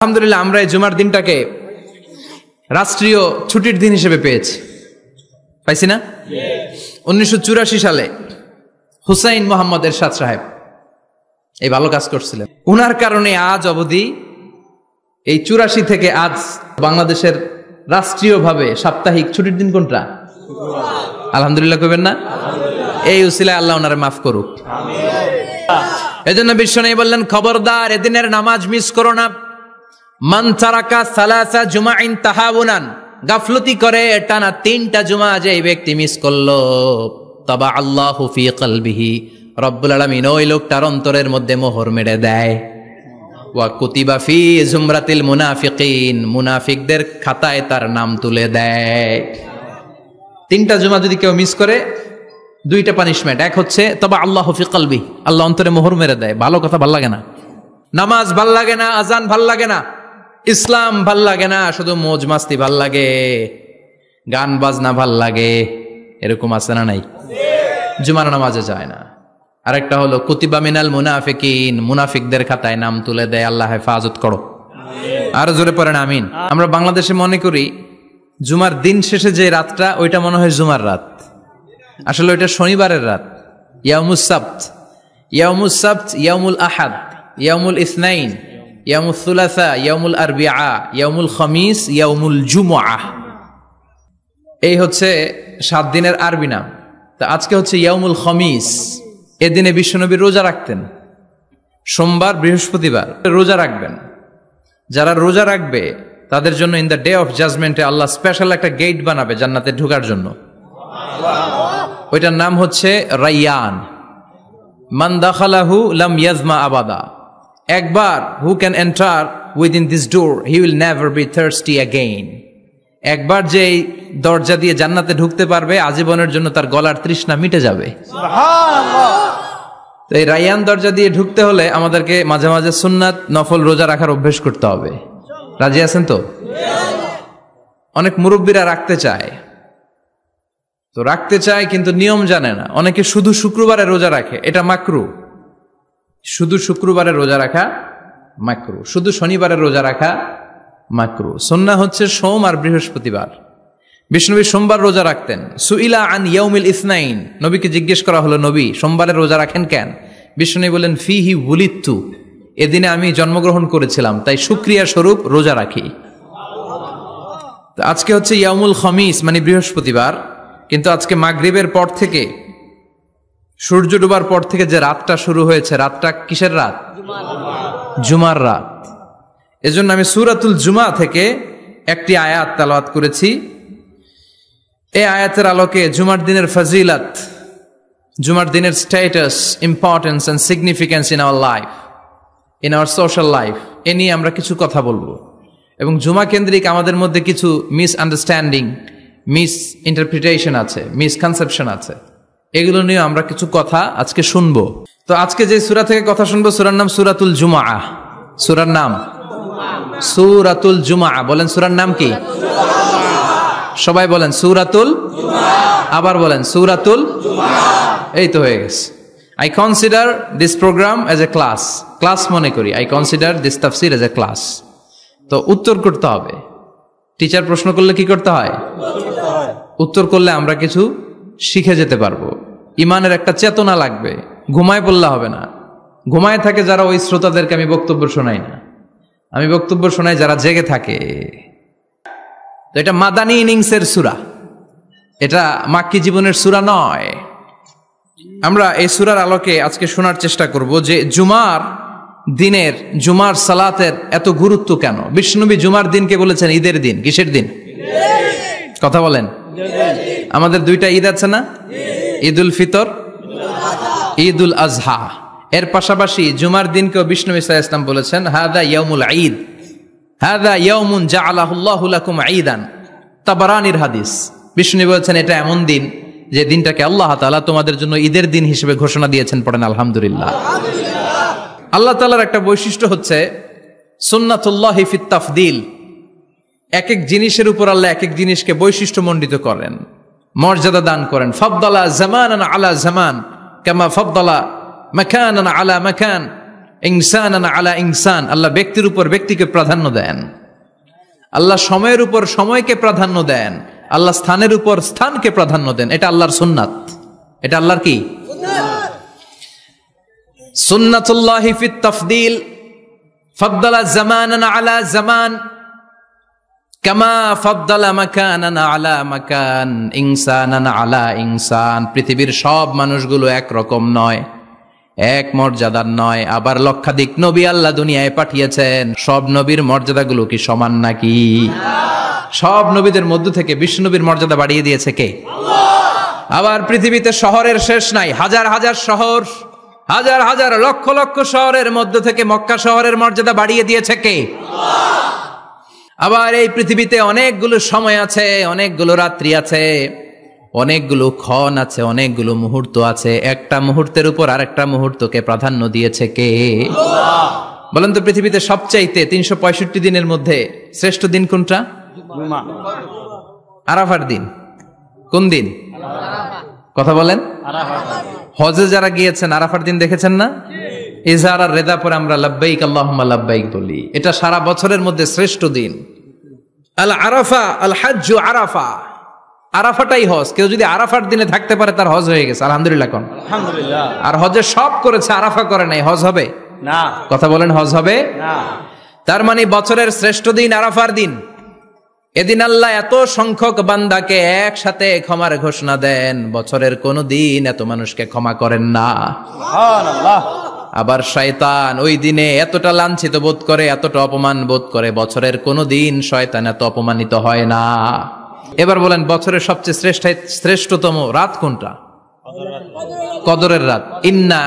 আলহামদুলিল্লাহ আমরা এই জুমার দিনটাকে রাষ্ট্রীয় ছুটির দিন হিসেবে পেয়েছি, পাইছি না? 1984 সালে হুসাইন মোহাম্মদ এরশাদ সাহেব এই ভালো কাজ করছিলেন। উনার কারণে আজ অবধি এই 84 থেকে আজ বাংলাদেশের রাষ্ট্রীয়ভাবে সাপ্তাহিক ছুটির দিন কোনটা? আলহামদুলিল্লাহ কইবেন না? এই উসিলায় আল্লাহ ওনারে মাফ করুক। এজন্য বিশ্বনবী বললেন, খবরদার এদিনের নামাজ মিস করো না। মান তারাকা সালাসা জুমাইন তাহাউনান, গাফলতি করে টানা 3টা জুমা যে ব্যক্তি মিস করলো, তাবা আল্লাহু ফি কলবিহি, রব্বুল আলামিন ওই লোকটার অন্তরের মধ্যে মোহর মেরে দেয়। ওয়া কুতিবা ফি জুমরাতিল মুনাফিকিন, মুনাফিকদের খাতায় তার নাম তুলে দেয়। 3টা জুমা যদি কেউ মিস করে, 2টা পানিশমেন্ট। এক হচ্ছে তবা আল্লাহু ফি কলবি, আল্লাহ অন্তরে মোহর মেরে দেয়। ভালো কথা ভাল লাগে না, নামাজ ভাল লাগে না, আজান ভাল লাগে না, ইসলাম ভাল লাগে না, শুধু মৌজ মাস্তি ভাল লাগে, গান বাজনা ভাল লাগে, এরকম আছে না নাই? জুমার নামাজে যায় না। আরেকটা হলো কুতিবা মিনাল মুনাফিকিন, মুনাফিকদের খাতায় নাম তুলে দেয়। আল্লাহ হেফাজত করো, আরো জোরে পড়েন আমিন। আমরা বাংলাদেশে মনে করি জুমার দিন শেষে যে রাতটা, ওইটা মনে হয় জুমার রাত, আসলে ওইটা শনিবারের রাত। ইয়াউমুস সাবত, ইয়াউমুস সাবত, ইয়াউমুল আহাদ, ইয়াউমুল ইসনাইন, ইয়াউমুল সুলাসা, ইয়াউমুল আরবিআ, ইয়াউমুল খামিস, ইয়াউমুল জুমআহ। এই হচ্ছে 7 দিনের আরবি নাম। তা আজকে হচ্ছে ইয়াউমুল খামিস। এদিনে বিশ্বনবী রোজা রাখতেন, সোমবার বৃহস্পতিবার রোজা রাখবেন। যারা রোজা রাখবে তাদের জন্য ইন দ্য ডে অফ জাজমেন্টে আল্লাহ স্পেশাল একটা গেট বানাবে জান্নাতে ঢোকার জন্য। ওইটার নাম হচ্ছে রাইয়ান। মান দাখালাহু লাম ইয়াজমা আবাদা, একবার who can enter within this door he will never be thirsty again. একবার যে এই দরজা দিয়ে জান্নাতে ঢুকতে পারবে, আজীবনের জন্য তার গলার তৃষ্ণা মিটে যাবে। তো এই রাইয়ান দরজা দিয়ে ঢুকতে হলে আমাদেরকে মাঝে মাঝে সুন্নাত নফল রোজা রাখার অভ্যেস করতে হবে। রাজি আছেন তো? অনেক মুরব্বীরা রাখতে চায়, তো রাখতে চায় কিন্তু নিয়ম জানে না। অনেকে শুধু শুক্রবারে রোজা রাখে, এটা মাকরু। শুধু শুক্রবারে রোজা রাখা মাকরু, শুধু শনিবারে রোজা রাখা মাকরু। সুন্নাহ হচ্ছে সোম আর বৃহস্পতিবার। বিষ্ণুনবী সোমবার রোজা রাখতেন। সুইলা আন ইয়াউমিল ইসনাইন, নবীকে জিজ্ঞেস করা হলো, নবী সোমবারে রোজা রাখেন কেন? বিষ্ণুনবী বলেন, ফিহি উলিদতু, এদিনে আমি জন্মগ্রহণ করেছিলাম, তাই শুকরিয়া স্বরূপ রোজা রাখি। তো আজকে হচ্ছে ইয়াউমুল খামিস মানে বৃহস্পতিবার, কিন্তু আজকে মাগরিবের পর থেকে, সূর্য ডোবার পর থেকে যে রাতটা শুরু হয়েছে, রাতটা কিসের রাত? জুমার রাত। এজন্য আমি সূরাতুল জুমা থেকে একটি আয়াত তেলাওয়াত করেছি। এই আয়াতের আলোকে জুমার দিনের ফজিলত, জুমার দিনের status, importance and significance in our life, in our social life, এ নিয়ে আমরা কিছু কথা বলবো। এবং জুমা কেন্দ্রিক আমাদের মধ্যে কিছু মিসআন্ডারস্ট্যান্ডিং, মিস ইন্টারপ্রিটেশন আছে, মিসকনসেপশন আছে, এগুলো নিয়ে আমরা কিছু কথা আজকে শুনবো। তো আজকে যে সূরা থেকে কথা শুনবো, সূরার নাম সূরাতুল জুমআহ। সূরার নাম সূরাতুল জুমআহ। বলেন সূরার নাম কি? সবাই বলেন সূরাতুল জুমআহ। আবার বলেন সূরাতুল জুমআহ। এই তো হয়ে গেছে। I consider this program as a class. Class মনে করি। I consider this tafsir as a class. তো উত্তর করতে হবে। টিচার প্রশ্ন করলে কি করতে হয়? উত্তর করলে আমরা কিছু শিখে যেতে পারবো। ইমানের একটা চেতনা লাগবে। ঘুমায় পড়লে হবে না। ঘুমায় থাকে যারা, ওই শ্রোতাদেরকে আমি বক্তব্য শোনাই না। আমি বক্তব্য শোনাই যারা জেগে থাকে। তো এটা মাদানী ইনিংসের সূরা, এটা মাক্কি জীবনের সূরা নয়। আমরা এই সূরার আলোকে আজকে শোনার চেষ্টা করব যে জুমার দিনের, জুমার সালাতের এত গুরুত্ব কেন। বিশ্বনবী জুমার দিনকে বলেছেন ঈদের দিন। কিসের দিন? কথা বলেন। আমাদের 2টা ঈদ আছে না? ঈদুল ফিতর, ঈদুল আজহা। এর পাশাপাশি জুমার দিনকেও বিষ্ণু ইসা ইসলাম বলেছেন হাদা ইয়াউমুল ঈদ, হাদা ইয়াউমুন জাআলাহুল্লাহু লাকুম ঈদান। তাবারানির হাদিস। বিষ্ণু বলেছেন এটা এমন দিন যে দিনটাকে আল্লাহ তাআলা তোমাদের জন্য ঈদের দিন হিসেবে ঘোষণা দিয়েছেন। পড়েন আলহামদুলিল্লাহ। আল্লাহ তাআলার একটা বৈশিষ্ট্য হচ্ছে সুন্নাতুল্লাহি ফিত তাফদিল। এক এক জিনিসের উপর আল্লাহ এক এক জিনিসকে বৈশিষ্ট্যমণ্ডিত করেন, মর্যাদা দান করেন। ফাদ্দালা জামানান আলা জামান কামা ফাদ্দালা মাকানান আলা মাকান। ইনসানান আলা ইনসান, আল্লাহ ব্যক্তির উপর ব্যক্তিকে প্রাধান্য দেন, আল্লাহ সময়ের উপর সময়কে প্রাধান্য দেন, আল্লাহ স্থানের উপর স্থানকে প্রাধান্য দেন। এটা আল্লাহর সুন্নাত। এটা আল্লাহর কি সুন্নাতুল্লাহি ফিত তাফদীল, ফাদ্দালা জামানান আলা জামান কামা ফাদ্দালা মাকানান আলা মাকান, ইনসানান আলা ইনসান। পৃথিবীর সব মানুষগুলো এক রকম নয়, এক মর্যাদার নয়। আবার লক্ষাধিক নবী আল্লাহ দুনিয়ায় পাঠিয়েছেন, সব নবীর মর্যাদাগুলো কি সমান নাকি? সব নবীদের মধ্য থেকে বিষ্ণু নবীর মর্যাদা বাড়িয়ে দিয়েছে কে? আবার পৃথিবীতে শহরের শেষ নাই, হাজার হাজার শহর, হাজার হাজার লক্ষ লক্ষ শহরের মধ্য থেকে মক্কা শহরের মর্যাদা বাড়িয়ে দিয়েছে কে? আবার এই পৃথিবীতে অনেকগুলো সময় আছে, অনেকগুলো রাত্রি আছে, অনেকগুলো ক্ষণ আছে, অনেকগুলো মুহূর্ত আছে। একটা মুহূর্তের উপর আরেকটা মুহূর্তকে প্রাধান্য দিয়েছে কে? বলেন তো, পৃথিবীতে সবচাইতে 365 দিনের মধ্যে শ্রেষ্ঠ দিন কোনটা? আরাফার দিন। কোন দিন? কথা বলেন। হজে যারা গিয়েছেন আরাফার দিন দেখেছেন না? ইজহার আর রেদা পরে আমরা লাব্বাইক আল্লাহুম্মা লাব্বাইক বলি। এটা সারা বছরের মধ্যে শ্রেষ্ঠ দিন। আল আরাফা আল হাজ্জু আরাফা, আরাফাটাই হজ। কেউ যদি আরাফার দিনে থাকতে পারে তার হজ হয়ে গেছে, আলহামদুলিল্লাহ কোন। আলহামদুলিল্লাহ। আর হজে সব করেছে, আরাফা করে নাই, হজ হবে না। কথা বলেন, হজ হবে না। তার মানে বছরের শ্রেষ্ঠ দিন আরাফার দিন। এদিন আল্লাহ এত সংখ্যক বান্দাকে একসাথে ক্ষমার ঘোষণা দেন, বছরের কোন দিন এত মানুষকে ক্ষমা করেন না। সুবহানাল্লাহ। আবার শয়তান ওই দিনে এতটা লাঞ্ছিত বোধ করে, এতটা অপমান বোধ করে, বছরের কোন দিন শয়তান এত অপমানিত হয় না। এবার বলেন, বছরের সবচেয়ে শ্রেষ্ঠতম রাত কোনটা? কদরের রাত। ইন্না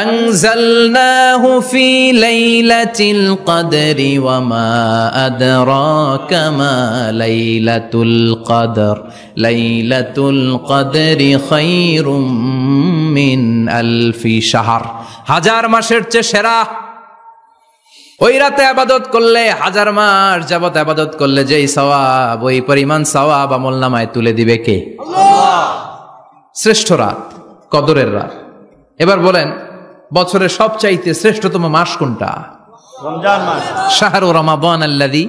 আনজালনাহু ফি লাইলাতিল কদরি ওয়া মা আদরাকা মা লাইলাতুল কদর, লাইলাতুল কদরি খায়রুম মিন আলফি শাহর। হাজার মাসের চেয়ে সেরা। ওই রাতে ইবাদত করলে, হাজার মাস যাবত ইবাদত করলে যেই সওয়াব, ওই পরিমাণ সওয়াব আমলনামায় তুলে দিবে কে? আল্লাহ। শ্রেষ্ঠ রাত কদরের রাত। এবার বলেন, বছরের সবচাইতে শ্রেষ্ঠতম মাস কোনটা? রমজান মাস। শাহরু রমাদান আল্লাযী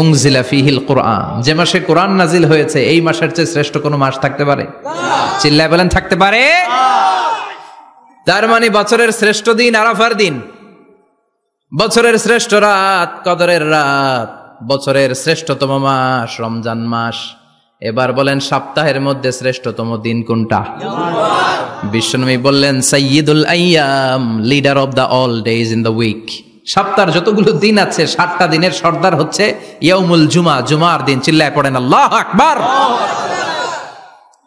উনজিলা ফীহিল কুরআন, যে মাসে কোরআন নাজিল হয়েছে, এই মাসের চেয়ে শ্রেষ্ঠ কোন মাস থাকতে পারে? চিল্লায় বলেন, থাকতে পারে? তার মানে বছরের শ্রেষ্ঠ দিন আরাফার দিন, বছরের শ্রেষ্ঠ রাত কদরের রাত, বছরের শ্রেষ্ঠতম মাস রমজান মাস। এবার বলেন, সপ্তাহের মধ্যে শ্রেষ্ঠতম দিন কোনটা? বিশ্বনবী বললেন, সাইয়্যিদুল আইয়াম, leader of the all days in the week. সপ্তাহের যতগুলো দিন আছে, 7টা দিনের সর্দার হচ্ছে ইয়াউমুল জুমা, জুমার দিন। চিল্লায় পড়েন আল্লাহু আকবার।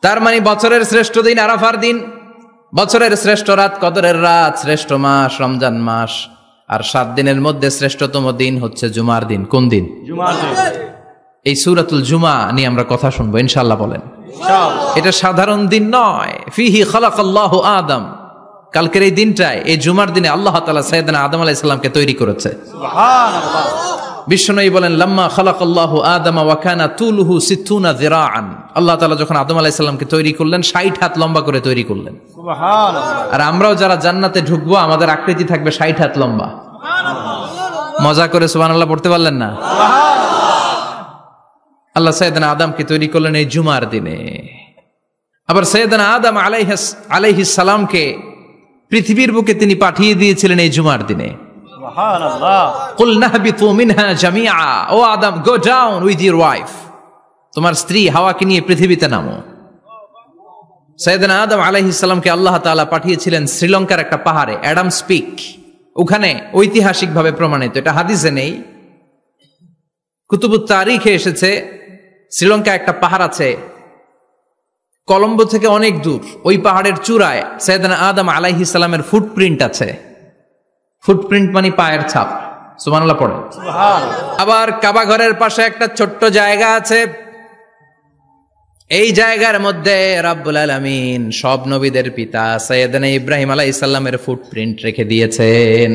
তার মানে বছরের শ্রেষ্ঠ দিন আরাফার দিন, বছরের শ্রেষ্ঠ রাত কদরের রাত, শ্রেষ্ঠ মাস রমজান মাস। আর 7 দিনের মধ্যে শ্রেষ্ঠতম দিন হচ্ছে জুমার দিন। কোন দিন? জুমার দিন। এই সূরাতুল জুমা নিয়ে আমরা কথা শুনবো ইনশাআল্লাহ। বলেন ইনশাআল্লাহ। এটা সাধারণ দিন নয়। ফিহি খালাকাল্লাহু আদম, কালকের এই দিনটায়, এই জুমার দিনে আল্লাহ তাআলা সাইয়েদনা আদম আলাইহিস সালামকে তৈরি করেছে। সুবহানাল্লাহ। বিশ্বনবী বলেন, লাম্মা খালাকাল্লাহু আদম ওয়া কানা তুলুহু 60 যিরাআন। আল্লাহ তাআলা যখন আদম আলাইহিস সালামকে তৈরি করলেন, 60 হাত লম্বা করে তৈরি করলেন। সুবহানাল্লাহ। আর আমরাও যারা জান্নাতে ঢুকবো, আমাদের আকৃতি থাকবে 60 হাত লম্বা। সুবহানাল্লাহ। মজা করে সুবহানাল্লাহ পড়তে পারলেন না? সুবহানাল্লাহ। আল্লাহ সাইয়েদনা আদমকে তৈরি করলেন এই জুমার দিনে। আবার সাইয়েদনা আদম আলাইহিস সালামকে পৃথিবীর বুকে তিনি পাঠিয়ে দিয়েছিলেন এই জুমার দিনে। সুবহানাল্লাহ। কুল নাহবিতু মিনহা জামিআ, ও Adam, go down with your wife, তোমার স্ত্রী হাওয়াকে নিয়ে পৃথিবীতে নামো। সাইয়েদনা আদম আলাইহিস সালামকে আল্লাহ তাআলা পাঠিয়েছিলেন শ্রীলঙ্কার একটা পাহাড়ে, অ্যাডামস পিক। ওখানে ঐতিহাসিকভাবে প্রমাণিত, এটা হাদিসে নেই, কুতুবুত তারিখে এসেছে। শ্রীলঙ্কা একটা পাহাড় আছে, কলম্বো থেকে অনেক দূর। ওই পাহাড়ের চূড়ায় সাইয়েদনা আদম আলাইহিস সালামের ফুটপ্রিন্ট আছে। ফুটপ্রিন্ট মানে পায়ের ছাপ। সুবহানাল্লাহ পড়ে। সুবহানাল্লাহ। আবার কাবা ঘরের পাশে একটা ছোট্ট জায়গা আছে। এই জায়গার মধ্যে রাব্বুল আলামিন সব নবীদের পিতা সাইয়েদনা ইব্রাহিম আলাইহিস সালামের ফুটপ্রিন্ট রেখে দিয়েছেন।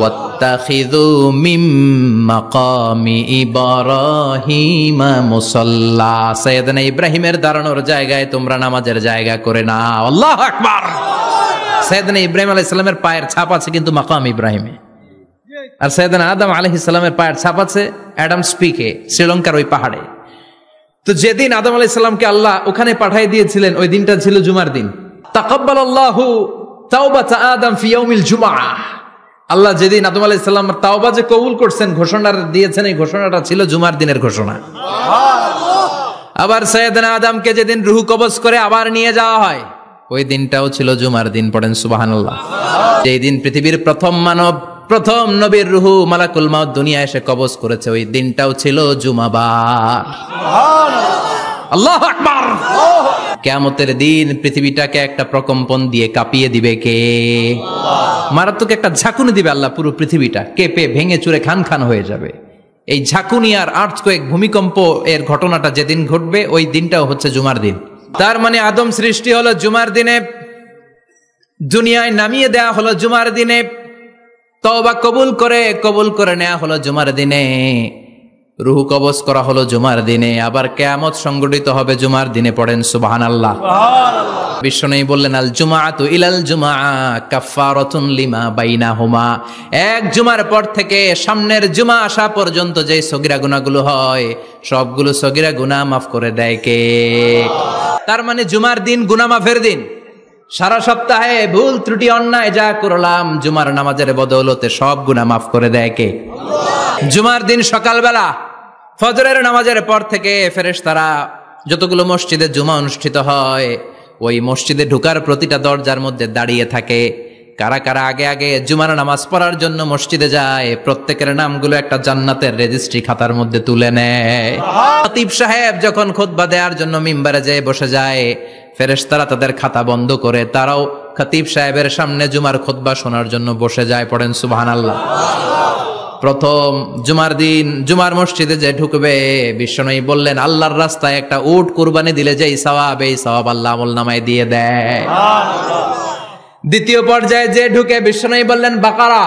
ওয়াত্তাখিযু মিম মাকামি ইব্রাহিম মুসাল্লা, সাইয়েদনা ইব্রাহিমের দাঁড়ানোর জায়গায় তোমরা নামাজের জায়গা করে নাও। আল্লাহু আকবার। সাইয়েদনা ইব্রাহিম আলাইহিস সালামের পায়ের ছাপ আছে কিন্তু মাকাম ইব্রাহিমে, আর সাইয়েদনা আদম আলাইহিস সালামের পায়ের ছাপ আছে অ্যাডামস পিকে, শ্রীলঙ্কার ওই পাহাড়ে। তো যেদিন আদম আলাইহিস সালামকে আল্লাহ ওখানে পাঠিয়ে দিয়েছিলেন ওই দিনটা ছিল জুমার দিন। তাকাব্বালাল্লাহু তাওবাতা আদম ফি ইয়াউমিল জুমআহ। আল্লাহ যেদিন আদম আলাইহিস সালামের তাওবা যে কবুল করছেন, ঘোষণা দিয়েছেন, এই ঘোষণাটা ছিল জুমার দিনের ঘোষণা। আবার সাইয়েদনা আদমকে যেদিন রূহ কবজ করে আবার নিয়ে যাওয়া হয় ওই দিনটাও ছিল জুমার দিন। পড়েন সুবহানাল্লাহ। যেই দিন পৃথিবীর প্রথম মানব, প্রথম নবীর রূহ মালাকুল মাউত দুনিয়ায় এসে কবজ করেছে ওই দিনটাও ছিল জুমাবার। আল্লাহু আকবার। কিয়ামতের দিন পৃথিবীটাকে একটা প্রকম্পন দিয়ে কাঁপিয়ে দিবে কে? মারাত্মক একটা ঝাঁকুনি দিবে আল্লাহ, পুরো পৃথিবীটা কেঁপে ভেঙে চুরে খান খান হয়ে যাবে। এই ঝাঁকুনি আর আর্থকোয়েক, ভূমিকম্প এর ঘটনাটা যেদিন ঘটবে ওই দিনটাও হচ্ছে জুমার দিন। তার মানে আদম সৃষ্টি হলো জুমার দিনে, দুনিয়ায় নামিয়ে দেয়া হলো জুমার দিনে, তওবা কবুল করে নেওয়া হলো জুমার দিনে, রূহ কবজ করা হলো জুমার দিনে, আবার কিয়ামত সংগঠিত হবে জুমার দিনে। পড়েন সুবহানাল্লাহ। বিশ্বনবী বললেন আল জুমআতু ইলাল জুমআ কাফফারাতুন লিমা বাইনাহুমা। এক জুমার পর থেকে সামনের জুমা আসা পর্যন্ত যে সগীরা গুনাহগুলো হয় সবগুলো সগীরা গুনাহ মাফ করে দেয় কে? তার মানে জুমার দিন গুনাহ মাফের দিন। সারা সপ্তাহে ভুল ত্রুটি অন্যায় যা করলাম জুমার নামাজের বদৌলতে সব গুনাহ মাফ করে দেয় কে? জুমার দিন সকালবেলা ফজরের নামাজের পর থেকে ফেরেশতারা যতগুলো মসজিদে জুমা অনুষ্ঠিত হয় ওই মসজিদে ঢোকার প্রতিটা দরজার মধ্যে দাঁড়িয়ে থাকে। কারা কারা আগে আগে জুমার নামাজ পড়ার জন্য মসজিদে যায় প্রত্যেকের নামগুলো একটা জান্নাতের রেজিস্ট্রি খাতার মধ্যে তুলে নেয়। খতিব সাহেব যখন খুতবা দেওয়ার জন্য মিম্বারে যেয়ে বসে যায় ফেরেশতারা তাদের খাতা বন্ধ করে তারাও খতিব সাহেবের সামনে জুমার খুতবা শোনার জন্য বসে যায়। পড়েন সুবহানাল্লাহ। প্রথম জুমার দিন জুমার মসজিদে যে ঢুকবে বিশ্বনবী বললেন আল্লাহর রাস্তায় একটা উট কুরবানি দিলে যেই সওয়াব এই সওয়াব আল্লাহ আমলনামায় দিয়ে দেয়। দ্বিতীয় পর্যায়ে যে ঢুকে বিশ্বনবী বললেন বাকারা,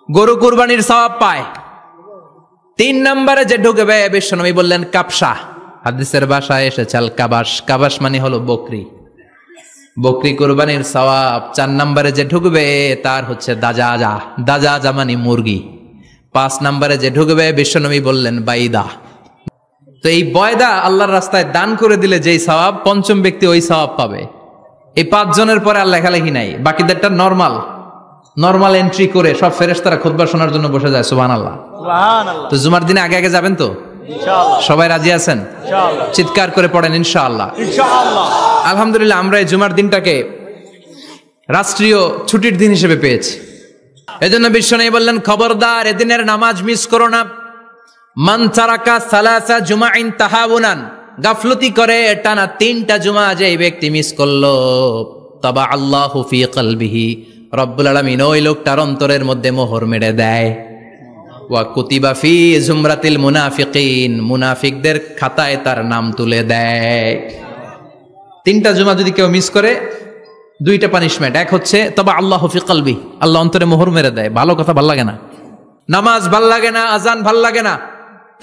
গরু কুরবানির সওয়াব পায়। 3 নম্বরে যে ঢুকবে বিশ্বনবী বললেন কাবসা, হাদিসের ভাষায় এসেছে আল কাবাস, কাবাস মানে হলো বকরি, বকরি কুরবানির সওয়াব। 4 নম্বরে যে ঢুকবে তার হচ্ছে দাজাজা, দাজাজা মানে মুরগি। 5 নম্বরে যে ঢুকবে বিশ্বনবী বললেন বাইদা। তো এই বয়দা আল্লাহর রাস্তায় দান করে দিলে যেই সওয়াব পঞ্চম ব্যক্তি ওই সওয়াব পাবে। এই 5 জনের পরে আর লেখালেখি নাই, বাকিদেরটা নরমাল এন্ট্রি করে সব ফেরেশতারা খুতবা শোনার জন্য বসে যায়। সুবহানাল্লাহ। তো জুমার দিনে আগে আগে যাবেন তো ইনশাআল্লাহ? সবাই রাজি আছেন? ইনশাআল্লাহ। চিৎকার করে পড়েন ইনশাআল্লাহ। ইনশাআল্লাহ। আলহামদুলিল্লাহ আমরা এই জুমার দিনটাকে রাষ্ট্রীয় ছুটির দিন হিসেবে পেয়েছি। এজন্য বিশ্বনবী বললেন খবরদার এদিনের নামাজ মিস করো না। মান তারাকা সালাসা জুমাইন তাহাউনান, গাফলতি করে টানা 3টা জুমা যে ব্যক্তি মিস করলো তাবা আল্লাহু ফি কলবিহি, রব্বুল আলামিন ওই লোকটার অন্তরের মধ্যে মোহর মেরে দেয়। ওয়া কুতিবা ফি জুমরাতিল মুনাফিকিন, মুনাফিকদের খাতায় তার নাম তুলে দেয়। 3টা জুমা যদি কেউ মিস করে 2টা পানিশমেন্ট। এক হচ্ছে তবা আল্লাহু ফি কলবি, আল্লাহ অন্তরে মোহর মেরে দেয়। ভালো কথা ভাল লাগে না, নামাজ ভাল লাগে না, আজান ভাল লাগে না,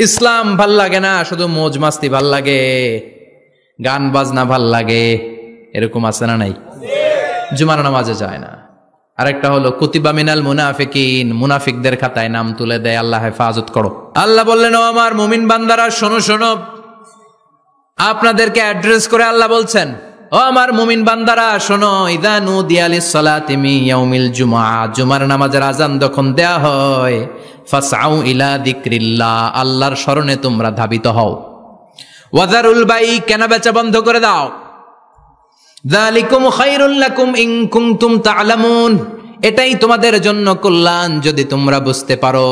ইসলাম ভাল লাগে না, শুধু মौज মাস্তি ভাল লাগে, গান বাজনা ভাল লাগে, এরকম আছে না নাই? জুমার নামাজে যায় না। আরেকটা হলো কুতিবা মিনাল মুনাফিকিন, মুনাফিকদের খাতায় নাম তুলে দেয়। আল্লাহ হেফাজত করো। আল্লাহ বললেন ও আমার মুমিন বান্দারা শোনো শোনো, আপনাদেরকে অ্যাড্রেস করে আল্লাহ বলছেন ও আমার মুমিন বান্দারা শোনো, ইযা নুদিয়া লিস-সালাতি মিন ইয়াউমিল জুমআ, জুমার নামাজের আযান যখন দেয়া হয় ফাসআউ ইলা যিকরিল্লাহ, আল্লাহর স্মরণে তোমরা ধাবিত হও। ওয়াযারুল বাই, কেনা বেচা বন্ধ করে দাও। যালিকুম খায়রুল লাকুম ইন কুনতুম তা'লামুন, এটাই তোমাদের জন্য কল্যাণ যদি তোমরা বুঝতে পারো।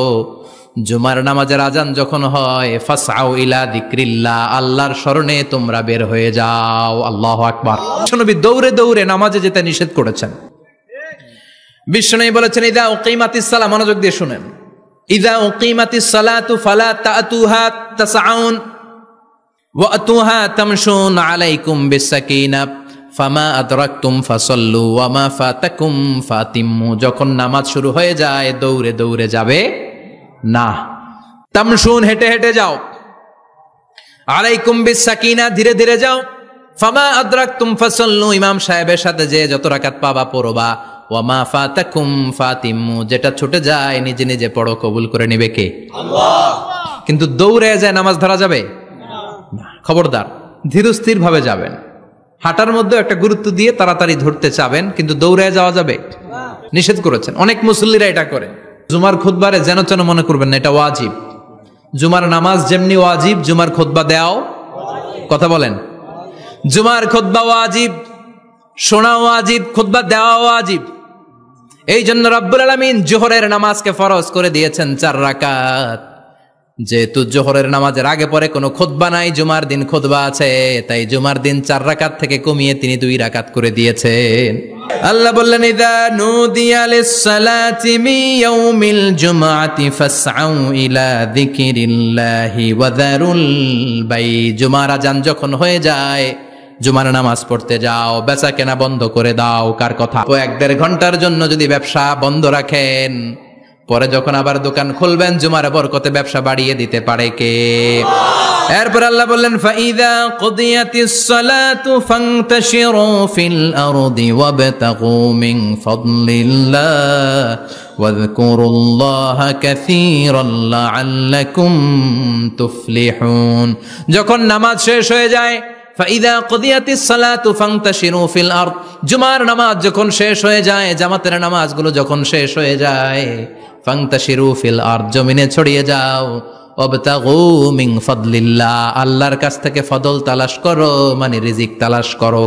জুমার নামাজের আজান যখন হয় ফাসআউ ইলা যিকরিল্লাহ, আল্লাহর স্মরণে তোমরা বের হয়ে যাও। আল্লাহু আকবার। বিশ্বনবী দৌড়ে দৌড়ে নামাজে যেতে নিষেধ করেছেন। বিশ্বনবী বলেছেন ইযা উকিমাতিস সালাহ, মনোযোগ দিয়ে শুনেন, ইযা উকিমাতিস সালাতু ফালা তা'তুহা তাসআউন ওয়া আতুহা তামশুন আলাইকুম বিসাকিনাহ ফামা আদরাকতুম ফাসাল্লু ওয়া মা ফাতাকুম ফাতিম্মু, যখন নামাজ শুরু হয়ে যায় দৌড়ে দৌড়ে যাবে না, তামশুন হেঁটে হেঁটে যাও, আলাইকুম বিসাকিনা ধীরে ধীরে যাও, ফামা আদরাকতুম ফাসাল্লু, ইমাম সাহেবের সাথে যে যত রাকাত পাবা পড়বা, ওয়া মা ফাতাকুম ফাতিমু, যেটা ছুটে যায় নিজে নিজে পড়ো, কবুল করে নেবে কে? আল্লাহ। কিন্তু দৌড়ে যায় নামাজ ধরা যাবে না। খবরদার, ধীরস্থির ভাবে যাবেন। হাঁটার মধ্যে একটা গুরুত্ব দিয়ে তাড়াতাড়ি ধরতে চাবেন, কিন্তু দৌড়ে যাওয়া যাবে নিষেধ করেছেন। অনেক মুসল্লিরা এটা করে। জুমার খুতবারে যেন তেন মনে করবেন না, এটা ওয়াজিব। জুমার নামাজ যেমনি ওয়াজিব, জুমার খুতবা দেওয়াও, কথা বলেন, জুমার খুতবা ওয়াজিব, শোনা ওয়াজিব, খুতবা দেওয়া ওয়াজিব। এই জন্য রব্বুল আলামিন জোহরের নামাজকে ফরজ করে দিয়েছেন 4 রাকাত। যেহেতু জোহরের নামাজের আগে পরে কোনো খুতবা নাই, জুমার দিন খুতবা আছে, তাই জুমার দিন 4 রাকাত থেকে কমিয়ে তিনি 2 রাকাত করে দিয়েছেন। আল্লাহ বললেন, ইযা নুদিয়া লিস-সালাতি মিন ইয়াউমিল জুমআতি ফাসআউ ইলা যিকিরিল্লাহি ওয়া যারুল বাই। জুমার আযান যখন হয়ে যায়, জুমার নামাজ পড়তে যাও, বেচা কেনা বন্ধ করে দাও। কার কথা? 1-1.5 ঘন্টার জন্য যদি ব্যবসা বন্ধ রাখেন, পরে যখন আবার দোকান খুলবেন, জুমার বরকতে ব্যবসা বাড়িয়ে দিতে পারে কে? এরপর আল্লাহ বললেন, ফাইযা কুদিয়াতিস সালাতু ফান্তাশিরু ফিল আরদি ওয়াবতাগু মিন ফাদলিল্লাহ ওয়াযকুরুল্লাহা কাসীরান লাআল্লাকুম তুফলিহুন। যখন নামাজ শেষ হয়ে যায়, ফাইযা কুদিয়াতিস সালাতু ফান্তাশিরু ফিল আরদ, জুমার নামাজ যখন শেষ হয়ে যায়, জামাতের নামাজগুলো যখন শেষ হয়ে যায়, ফান্তাশিরু ফিল আরদ, জমিনে ছড়িয়ে যাও, ওয়াবতাগু মিন ফাদলিল্লাহ, আল্লাহর কাছ থেকে ফদল তালাশ করো, মানে রিজিক তালাশ করো।